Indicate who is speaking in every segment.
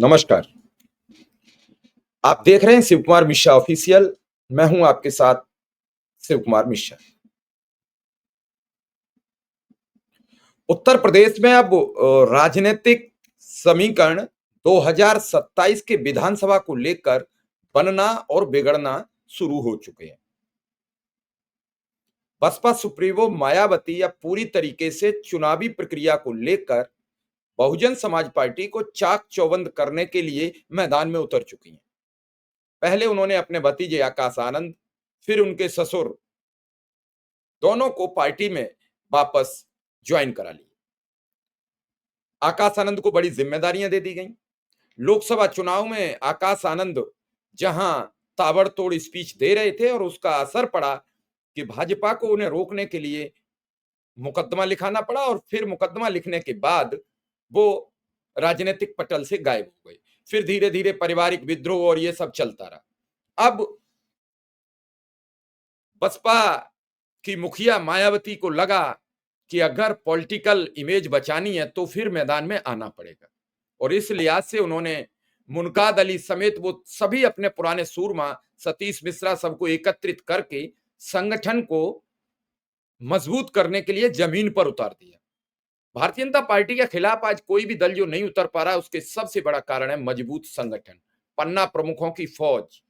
Speaker 1: नमस्कार। आप देख रहे हैं शिव कुमार मिश्रा ऑफिशियल। मैं हूं आपके साथ शिव कुमार मिश्रा। उत्तर प्रदेश में अब राजनीतिक समीकरण 2027 के विधानसभा को लेकर बनना और बिगड़ना शुरू हो चुके हैं। बसपा सुप्रीमो मायावती अब पूरी तरीके से चुनावी प्रक्रिया को लेकर बहुजन समाज पार्टी को चाक चौबंद करने के लिए मैदान में उतर चुकी हैं। पहले उन्होंने अपने भतीजे आकाश आनंद, फिर उनके ससुर, दोनों को पार्टी में वापस ज्वाइन करा लिया। आकाश आनंद को बड़ी जिम्मेदारियां दे दी गई। लोकसभा चुनाव में आकाश आनंद जहां ताबड़तोड़ स्पीच दे रहे थे और उसका असर पड़ा कि भाजपा को उन्हें रोकने के लिए मुकदमा लिखाना पड़ा और फिर मुकदमा लिखने के बाद वो राजनीतिक पटल से गायब हो गए। फिर धीरे धीरे पारिवारिक विद्रोह और ये सब चलता रहा। अब बसपा की मुखिया मायावती को लगा कि अगर पॉलिटिकल इमेज बचानी है तो फिर मैदान में आना पड़ेगा, और इस लिहाज से उन्होंने मुनकाद अली समेत वो सभी अपने पुराने सूरमा सतीश मिश्रा सबको एकत्रित करके संगठन को मजबूत करने के लिए जमीन पर उतार दिया। भारतीय जनता पार्टी के खिलाफ आज कोई भी दल जो नहीं उतर पा रहा, उसके सबसे बड़ा कारण है मजबूत संगठन, पन्ना प्रमुखों की फौज।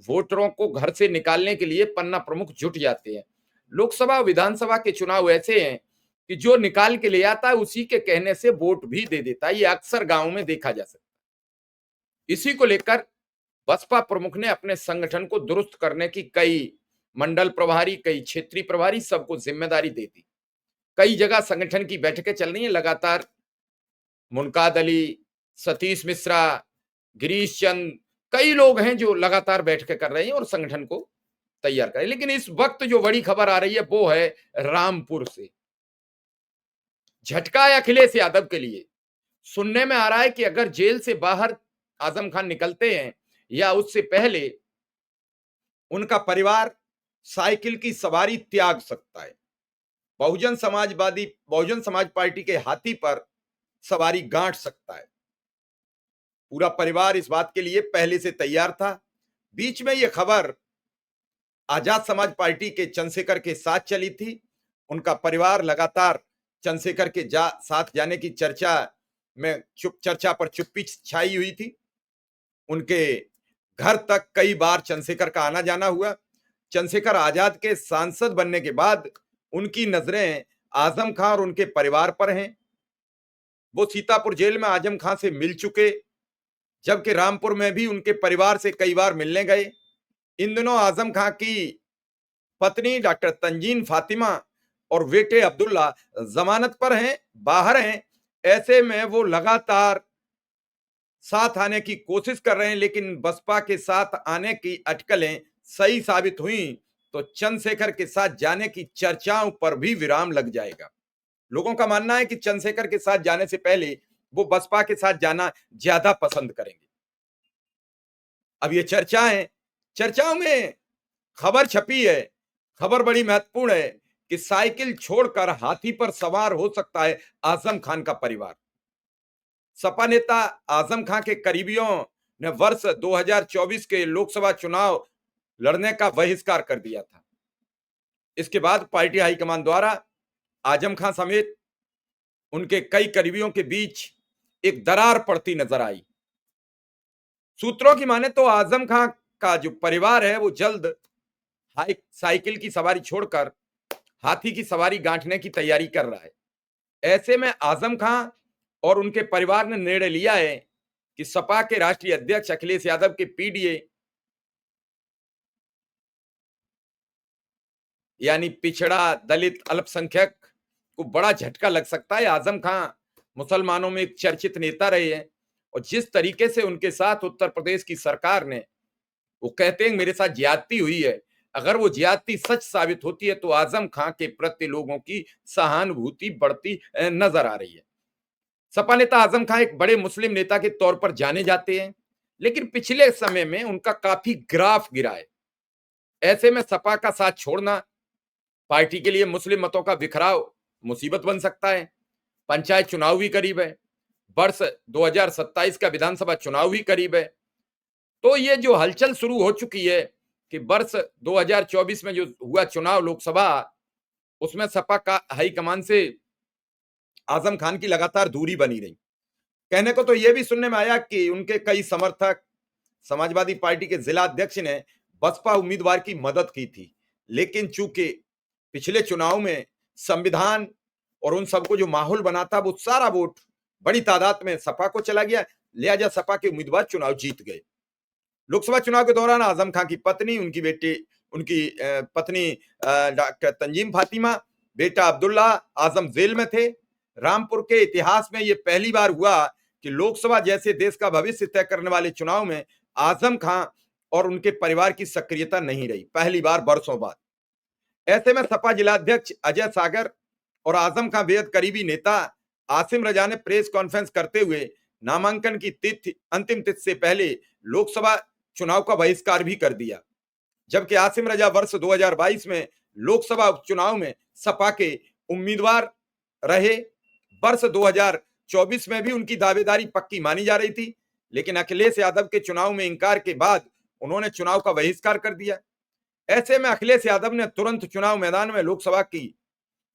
Speaker 1: वोटरों को घर से निकालने के लिए पन्ना प्रमुख जुट जाते हैं। लोकसभा विधानसभा के चुनाव ऐसे हैं कि जो निकाल के ले आता है उसी के कहने से वोट भी दे देता है। ये अक्सर गांव में देखा जा सकता है। इसी को लेकर बसपा प्रमुख ने अपने संगठन को दुरुस्त करने की कई मंडल प्रभारी, कई क्षेत्रीय प्रभारी, सबको जिम्मेदारी दे दी। कई जगह संगठन की बैठकें चल रही हैं लगातार। मुनकाद अली, सतीश मिश्रा, गिरीश चंद, कई लोग हैं जो लगातार बैठकें कर रहे हैं और संगठन को तैयार कर रहे हैं। लेकिन इस वक्त जो बड़ी खबर आ रही है वो है रामपुर से। झटका है अखिलेश यादव के लिए। सुनने में आ रहा है कि अगर जेल से बाहर आजम खान निकलते हैं या उससे पहले उनका परिवार साइकिल की सवारी त्याग सकता है। बहुजन समाज पार्टी के हाथी पर सवारी गांठ सकता है। पूरा परिवार इस बात के लिए पहले से तैयार था। बीच में यह खबर आजाद समाज पार्टी के चंद्रशेखर के साथ चली थी। उनका परिवार लगातार चंद्रशेखर के साथ जाने की चर्चा पर चुप्पी छाई हुई थी। उनके घर तक कई बार चंद्रशेखर का आना जाना हुआ। चंद्रशेखर आजाद के सांसद बनने के बाद उनकी नजरें आजम खान और उनके परिवार पर हैं। वो सीतापुर जेल में आजम खान से मिल चुके, जबकि रामपुर में भी उनके परिवार से कई बार मिलने गए। इन दिनों आजम खान की पत्नी डॉक्टर तंजीन फातिमा और बेटे अब्दुल्ला जमानत पर हैं, बाहर हैं। ऐसे में वो लगातार साथ आने की कोशिश कर रहे हैं, लेकिन बसपा के साथ आने की अटकलें सही साबित हुई तो चंद्रशेखर के साथ जाने की चर्चाओं पर भी विराम लग जाएगा। लोगों का मानना है कि चंद्रशेखर के साथ जाने से पहले वो बसपा के साथ जाना ज्यादा पसंद करेंगे। अब ये चर्चाओं में खबर छपी है। खबर बड़ी महत्वपूर्ण है कि साइकिल छोड़कर हाथी पर सवार हो सकता है आजम खान का परिवार। सपा नेता आजम खान के करीबियों ने वर्ष 2024 के लोकसभा चुनाव लड़ने का बहिष्कार कर दिया था। इसके बाद पार्टी हाईकमान द्वारा आजम खान समेत उनके कई करीबियों के बीच एक दरार पड़ती नजर आई। सूत्रों की माने तो आजम खान का जो परिवार है वो जल्द साइकिल की सवारी छोड़कर हाथी की सवारी गांठने की तैयारी कर रहा है। ऐसे में आजम खान और उनके परिवार ने निर्णय लिया है कि सपा के राष्ट्रीय अध्यक्ष अखिलेश यादव के पीडीए यानी पिछड़ा, दलित, अल्पसंख्यक को बड़ा झटका लग सकता है। आजम खान मुसलमानों में एक चर्चित नेता रहे हैं और जिस तरीके से उनके साथ उत्तर प्रदेश की सरकार ने, वो कहते हैं मेरे साथ ज्यादती हुई है, अगर वो ज्यादती सच साबित होती है तो आजम खान के प्रति लोगों की सहानुभूति बढ़ती नजर आ रही है। सपा नेता आजम खान एक बड़े मुस्लिम नेता के तौर पर जाने जाते हैं, लेकिन पिछले समय में उनका काफी ग्राफ गिरा है। ऐसे में सपा का साथ छोड़ना पार्टी के लिए मुस्लिम मतों का बिखराव मुसीबत बन सकता है। पंचायत चुनाव भी करीब है। वर्ष 2027 का विधानसभा चुनाव भी करीब है। तो ये जो हलचल शुरू हो चुकी है कि वर्ष 2024 में जो हुआ चुनाव लोकसभा, उसमें सपा का हाईकमान से आजम खान की लगातार दूरी बनी रही। कहने को तो यह भी सुनने में आया कि उनके कई समर्थक समाजवादी पार्टी के जिला अध्यक्ष ने बसपा उम्मीदवार की मदद की थी, लेकिन चूंकि पिछले चुनाव में संविधान और उन सबको जो माहौल बना था, वो सारा वोट बड़ी तादाद में सपा को चला गया, लिहाजा सपा के उम्मीदवार चुनाव जीत गए। लोकसभा चुनाव के दौरान आजम खान की पत्नी, उनकी पत्नी डॉक्टर तंजीम फातिमा, बेटा अब्दुल्ला आजम जेल में थे। रामपुर के इतिहास में यह पहली बार हुआ कि लोकसभा जैसे देश का भविष्य तय करने वाले चुनाव में आजम खान और उनके परिवार की सक्रियता नहीं रही, पहली बार वर्षों बाद। ऐसे में सपा जिलाध्यक्ष अजय सागर और आजम खान बेहद करीबी नेता आसिम रजा ने प्रेस कॉन्फ्रेंस करते हुए नामांकन की अंतिम तिथि से पहले लोकसभा चुनाव का बहिष्कार भी कर दिया, जबकि आसिम रजा वर्ष 2022 में लोकसभा उपचुनाव में सपा के उम्मीदवार रहे। वर्ष 2024 में भी उनकी दावेदारी पक्की मानी जा रही थी, लेकिन अखिलेश यादव के चुनाव में इंकार के बाद उन्होंने चुनाव का बहिष्कार कर दिया। ऐसे में अखिलेश यादव ने तुरंत चुनाव मैदान में लोकसभा की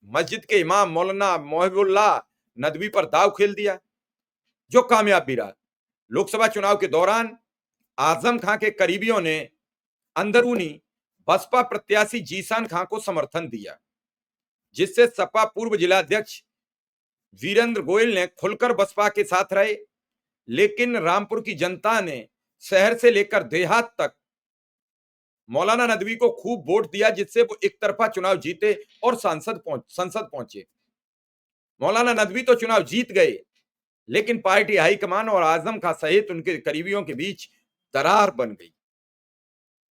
Speaker 1: मस्जिद के इमाम मौलाना मोहिबुल्लाह नदवी पर दाव खेल दिया, जो कामयाब भी रहा। लोकसभा चुनाव के दौरान आजम खान के करीबियों ने अंदरूनी बसपा प्रत्याशी जीशान खान को समर्थन दिया, जिससे सपा पूर्व जिलाध्यक्ष वीरेंद्र गोयल ने खुलकर बसपा के साथ रहे। लेकिन रामपुर की जनता ने शहर से लेकर देहात तक मौलाना नदवी को खूब वोट दिया, जिससे वो एक तरफा चुनाव जीते और संसद पहुंचे। मौलाना नदवी तो चुनाव जीत गए, लेकिन पार्टी हाईकमान और आजम खान सहित उनके करीबियों के बीच दरार बन गई।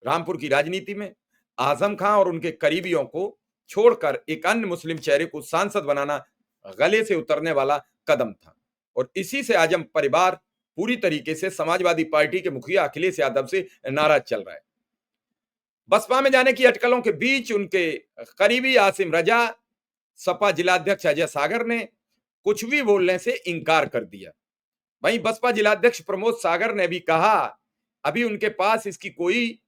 Speaker 1: रामपुर की राजनीति में आजम खान और उनके करीबियों को छोड़कर एक अन्य मुस्लिम चेहरे को सांसद बनाना गले से उतरने वाला कदम था, और इसी से आजम परिवार पूरी तरीके से समाजवादी पार्टी के मुखिया अखिलेश यादव से नाराज चल रहा है। बसपा में जाने की अटकलों के बीच उनके करीबी आसिम रजा, सपा जिलाध्यक्ष अजय सागर ने कुछ भी बोलने से इंकार कर दिया। वहीं बसपा जिलाध्यक्ष प्रमोद सागर ने भी कहा, अभी उनके पास इसकी कोई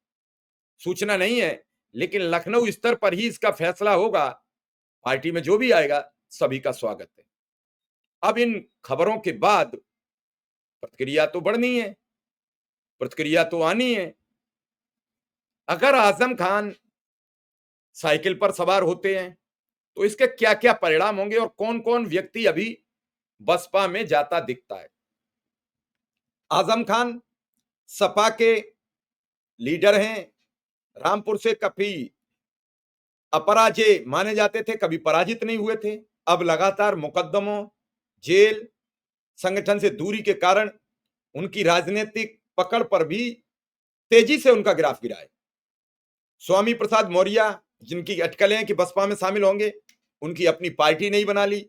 Speaker 1: सूचना नहीं है, लेकिन लखनऊ स्तर पर ही इसका फैसला होगा। पार्टी में जो भी आएगा सभी का स्वागत है। अब इन खबरों के बाद प्रतिक्रिया तो बढ़नी है, प्रतिक्रिया तो आनी है। अगर आजम खान साइकिल पर सवार होते हैं तो इसके क्या क्या परिणाम होंगे और कौन कौन व्यक्ति अभी बसपा में जाता दिखता है। आजम खान सपा के लीडर हैं, रामपुर से कभी अपराजय माने जाते थे, कभी पराजित नहीं हुए थे। अब लगातार मुकदमों, जेल, संगठन से दूरी के कारण उनकी राजनीतिक पकड़ पर भी तेजी से उनका ग्राफ गिरा है। स्वामी प्रसाद मौर्य, जिनकी अटकलें हैं कि बसपा में शामिल होंगे, उनकी अपनी पार्टी नहीं बना ली,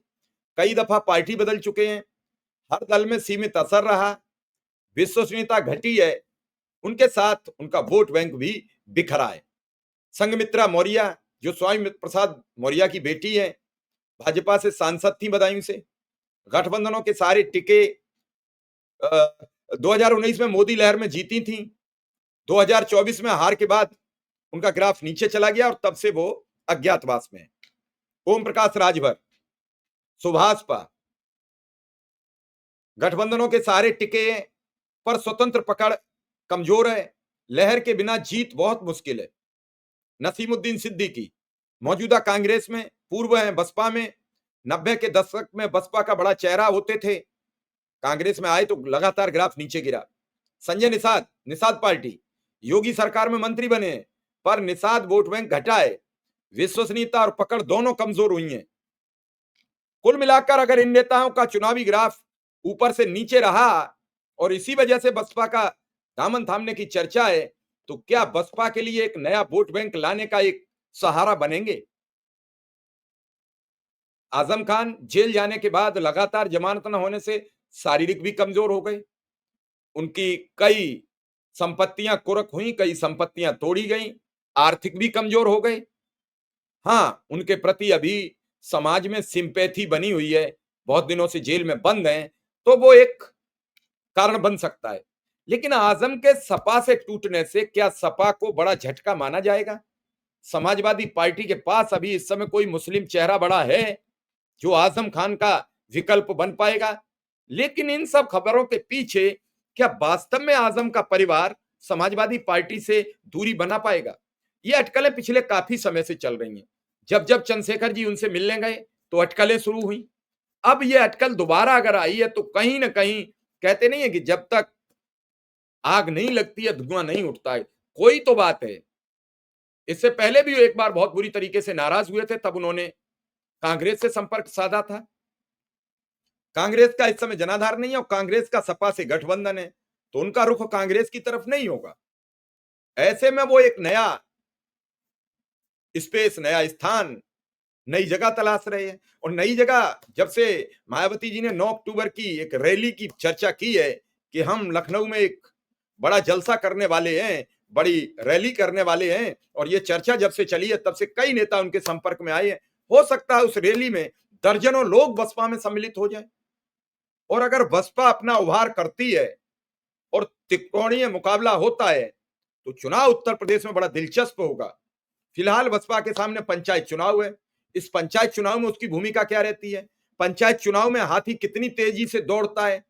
Speaker 1: कई दफा पार्टी बदल चुके हैं, हर दल में सीमित असर रहा, विश्वसनीयता घटी है, उनके साथ उनका वोट बैंक भी बिखरा है। संघमित्रा मौर्य, जो स्वामी प्रसाद मौर्य की बेटी है, भाजपा से सांसद थी बदायूं से, गठबंधनों के सारे टिके 2019 में मोदी लहर में जीती थी। 2024 में हार के बाद उनका ग्राफ नीचे चला गया और तब से वो अज्ञातवास में है। ओम प्रकाश राजभर, सुभाषपा, गठबंधनों के सारे टिके पर स्वतंत्र पकड़ कमजोर है, लहर के बिना जीत बहुत मुश्किल है। नसीमुद्दीन सिद्दीकी मौजूदा कांग्रेस में, पूर्व हैं बसपा में, 90 के दशक में बसपा का बड़ा चेहरा होते थे, कांग्रेस में आए तो लगातार ग्राफ नीचे गिरा। संजय निषाद, निषाद पार्टी, योगी सरकार में मंत्री बने, पर निषाद वोट बैंक घटा है, विश्वसनीयता और पकड़ दोनों कमजोर हुई हैं। कुल मिलाकर अगर इन नेताओं का चुनावी ग्राफ ऊपर से नीचे रहा और इसी वजह से बसपा का दामन थामने की चर्चा है, तो क्या बसपा के लिए एक नया वोट बैंक लाने का एक सहारा बनेंगे? आजम खान जेल जाने के बाद लगातार जमानत न होने से शारीरिक भी कमजोर हो गए, उनकी कई संपत्तियां कुर्क हुई, कई संपत्तियां तोड़ी गई, आर्थिक भी कमजोर हो गए। हाँ, उनके प्रति अभी समाज में सिंपैथी बनी हुई है, बहुत दिनों से जेल में बंद हैं, तो वो एक कारण बन सकता है। लेकिन आजम के सपा से टूटने से क्या सपा को बड़ा झटका माना जाएगा? समाजवादी पार्टी के पास अभी इस समय कोई मुस्लिम चेहरा बड़ा है जो आजम खान का विकल्प बन पाएगा? लेकिन इन सब खबरों के पीछे क्या वास्तव में आजम का परिवार समाजवादी पार्टी से दूरी बना पाएगा? ये अटकलें पिछले काफी समय से चल रही हैं। जब जब चंद्रशेखर जी उनसे मिलने गए तो अटकलें शुरू हुई। अब ये अटकल दोबारा अगर आई है तो कहीं ना कहीं कहते नहीं है कि जब तक आग नहीं लगती है धुआं नहीं उठता है, कोई तो बात है। इससे पहले भी एक बार बहुत बुरी तरीके से नाराज हुए थे, तब उन्होंने कांग्रेस से संपर्क साधा था। कांग्रेस का इस समय जनाधार नहीं है और कांग्रेस का सपा से गठबंधन है, तो उनका रुख कांग्रेस की तरफ नहीं होगा। ऐसे में वो एक नया स्पेस, नया स्थान, नई जगह तलाश रहे हैं। और नई जगह जब से मायावती जी ने 9 अक्टूबर की एक रैली की चर्चा की है कि हम लखनऊ में एक बड़ा जलसा करने वाले हैं, बड़ी रैली करने वाले हैं, और ये चर्चा जब से चली है तब से कई नेता उनके संपर्क में आए हैं। हो सकता है उस रैली में दर्जनों लोग बसपा में सम्मिलित हो जाएं। और अगर बसपा अपना उभार करती है और त्रिकोणीय मुकाबला होता है तो चुनाव उत्तर प्रदेश में बड़ा दिलचस्प होगा। फिलहाल बसपा के सामने पंचायत चुनाव है। इस पंचायत चुनाव में उसकी भूमिका क्या रहती है? पंचायत चुनाव में हाथी कितनी तेजी से दौड़ता है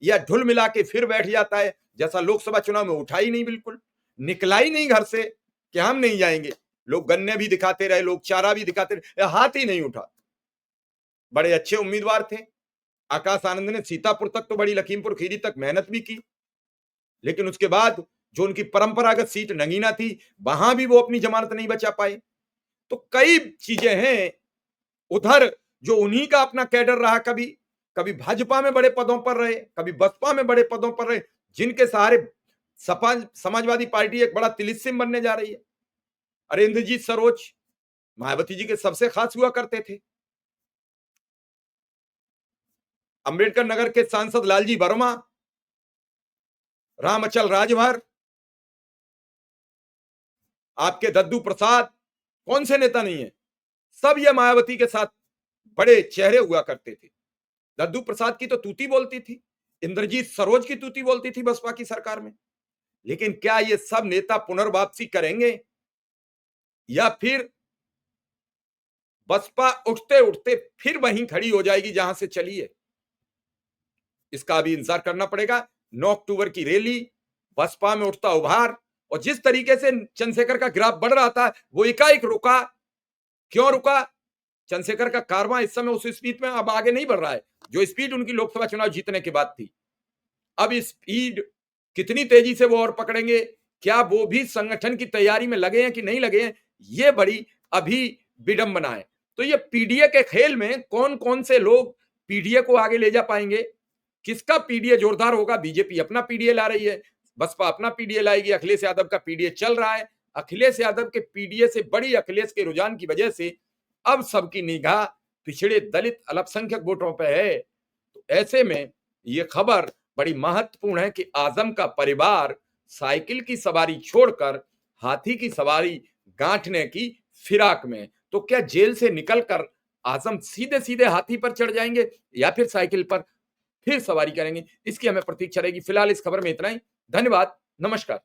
Speaker 1: या ढुल मिला के फिर बैठ जाता है, जैसा लोकसभा चुनाव में उठा ही नहीं, बिल्कुल निकला ही नहीं घर से कि हम नहीं जाएंगे। लोग गन्ने भी दिखाते रहे, लोग चारा भी दिखाते रहे, हाथ ही नहीं उठा। बड़े अच्छे उम्मीदवार थे। आकाश आनंद ने सीतापुर तक तो बड़ी लखीमपुर खीरी तक मेहनत भी की, लेकिन उसके बाद जो उनकी परंपरागत सीट नगीना थी वहां भी वो अपनी जमानत नहीं बचा पाए। तो कई चीजें हैं उधर जो उन्हीं का अपना कैडर रहा, कभी कभी भाजपा में बड़े पदों पर रहे, कभी बसपा में बड़े पदों पर रहे, जिनके सहारे सपा समाजवादी पार्टी एक बड़ा तिलिस्म बनने जा रही है। अरे इंद्रजीत सरोज मायावती जी के सबसे खास हुआ करते थे। अंबेडकर नगर के सांसद लालजी वर्मा, रामअचल राजभर, आपके दद्दू प्रसाद, कौन से नेता नहीं है? सब ये मायावती के साथ बड़े चेहरे हुआ करते थे। दद्दू प्रसाद की तो तूती बोलती थी, इंद्रजीत सरोज की तूती बोलती थी बसपा की सरकार में। लेकिन क्या ये सब नेता पुनर्वापसी करेंगे या फिर बसपा उठते उठते फिर वहीं खड़ी हो जाएगी जहां से चली है? इसका अभी इंतजार करना पड़ेगा। 9 अक्टूबर की रैली, बसपा में उठता उभार, और जिस तरीके से चंद्रशेखर का ग्राफ बढ़ रहा था वो एकाएक रुका। क्यों रुका? चंद्रशेखर का कारवां इस समय उस स्पीड में अब आगे नहीं बढ़ रहा है जो स्पीड उनकी लोकसभा चुनाव जीतने के बाद थी। अब स्पीड कितनी तेजी से वो और पकड़ेंगे, क्या वो भी संगठन की तैयारी में लगे हैं कि नहीं लगे हैं, ये बड़ी अभी विडंबना है। तो ये पीडीए के खेल में कौन कौन से लोग पीडीए को आगे ले जा पाएंगे, किसका पीडीए जोरदार होगा? बीजेपी अपना पीडीए ला रही है, बसपा अपना पीडीए लाएगी, अखिलेश यादव का पीडीए चल रहा है। अखिलेश यादव के पीडीए से बड़ी अखिलेश के रुझान की वजह से अब सबकी निगाह पिछड़े दलित अल्पसंख्यक वोटरों पर है। तो ऐसे में ये खबर बड़ी महत्वपूर्ण है कि आजम का परिवार साइकिल की सवारी छोड़कर हाथी की सवारी गांठने की फिराक में। तो क्या जेल से निकलकर आजम सीधे सीधे हाथी पर चढ़ जाएंगे या फिर साइकिल पर फिर सवारी करेंगे? इसकी हमें प्रतीक्षा रहेगी। फिलहाल इस खबर में इतना ही। धन्यवाद, नमस्कार।